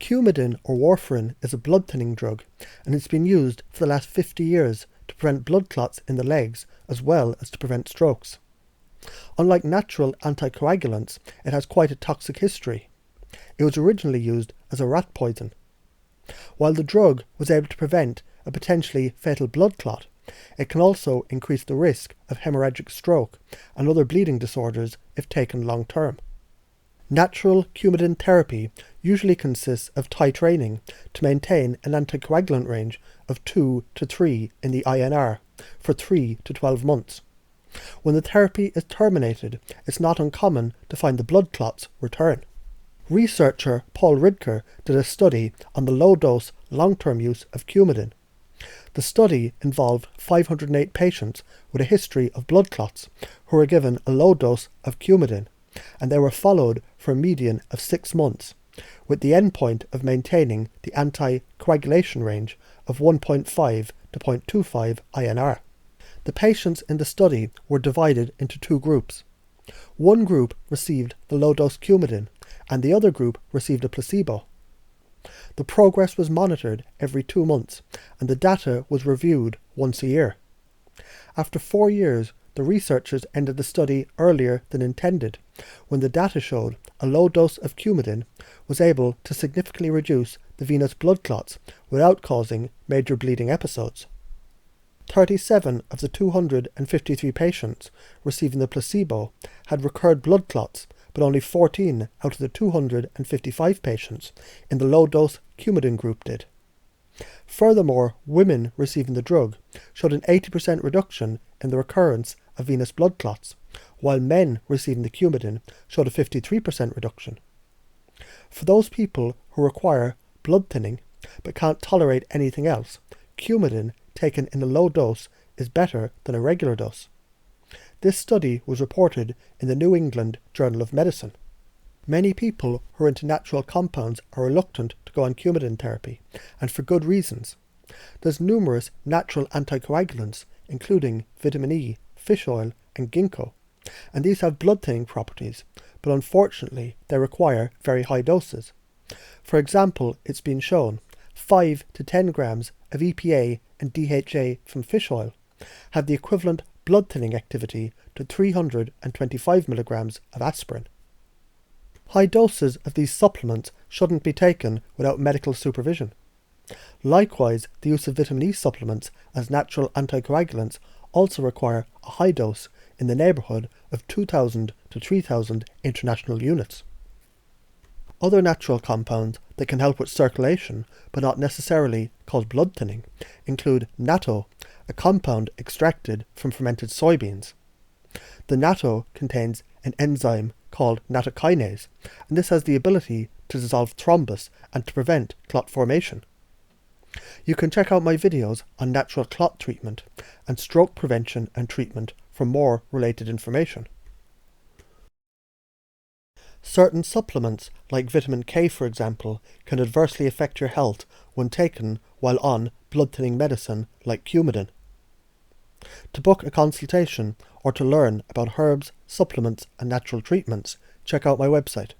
Coumadin or warfarin is a blood thinning drug, and it's been used for the last 50 years to prevent blood clots in the legs as well as to prevent strokes. Unlike natural anticoagulants, it has quite a toxic history. It was originally used as a rat poison. While the drug was able to prevent a potentially fatal blood clot, it can also increase the risk of hemorrhagic stroke and other bleeding disorders if taken long term. Natural Coumadin therapy usually consists of titrating to maintain an anticoagulant range of 2 to 3 in the INR for 3 to 12 months. When the therapy is terminated, it's not uncommon to find the blood clots return. Researcher Paul Ridker did a study on the low-dose long-term use of Coumadin. The study involved 508 patients with a history of blood clots who were given a low dose of Coumadin, and they were followed for a median of 6 months, with the endpoint of maintaining the anticoagulation range of 1.5 to 0.25 INR. The patients in the study were divided into 2 groups. One group received the low-dose Coumadin, and the other group received a placebo. The progress was monitored every 2 months, and the data was reviewed once a year. After 4 years, the researchers ended the study earlier than intended, when the data showed a low dose of Coumadin was able to significantly reduce the venous blood clots without causing major bleeding episodes. 37 of the 253 patients receiving the placebo had recurred blood clots, but only 14 out of the 255 patients in the low-dose Coumadin group did. Furthermore, women receiving the drug showed an 80% reduction in the recurrence of venous blood clots, while men receiving the Coumadin showed a 53% reduction. For those people who require blood thinning but can't tolerate anything else, Coumadin taken in a low dose is better than a regular dose. This study was reported in the New England Journal of Medicine. Many people who are into natural compounds are reluctant to go on Coumadin therapy, and for good reasons. There's numerous natural anticoagulants, including vitamin E, fish oil, and ginkgo, and these have blood thinning properties, but unfortunately they require very high doses. For example, it's been shown 5 to 10 grams of EPA and DHA from fish oil have the equivalent blood thinning activity to 325 milligrams of aspirin. High doses of these supplements shouldn't be taken without medical supervision. Likewise, the use of vitamin E supplements as natural anticoagulants also require a high dose in the neighbourhood of 2,000 to 3,000 international units. Other natural compounds that can help with circulation but not necessarily cause blood thinning include natto, a compound extracted from fermented soybeans. The natto contains an enzyme called nattokinase, and this has the ability to dissolve thrombus and to prevent clot formation. You can check out my videos on natural clot treatment and stroke prevention and treatment for more related information. Certain supplements, like vitamin K for example, can adversely affect your health when taken while on blood-thinning medicine like Coumadin. To book a consultation or to learn about herbs, supplements and natural treatments, check out my website.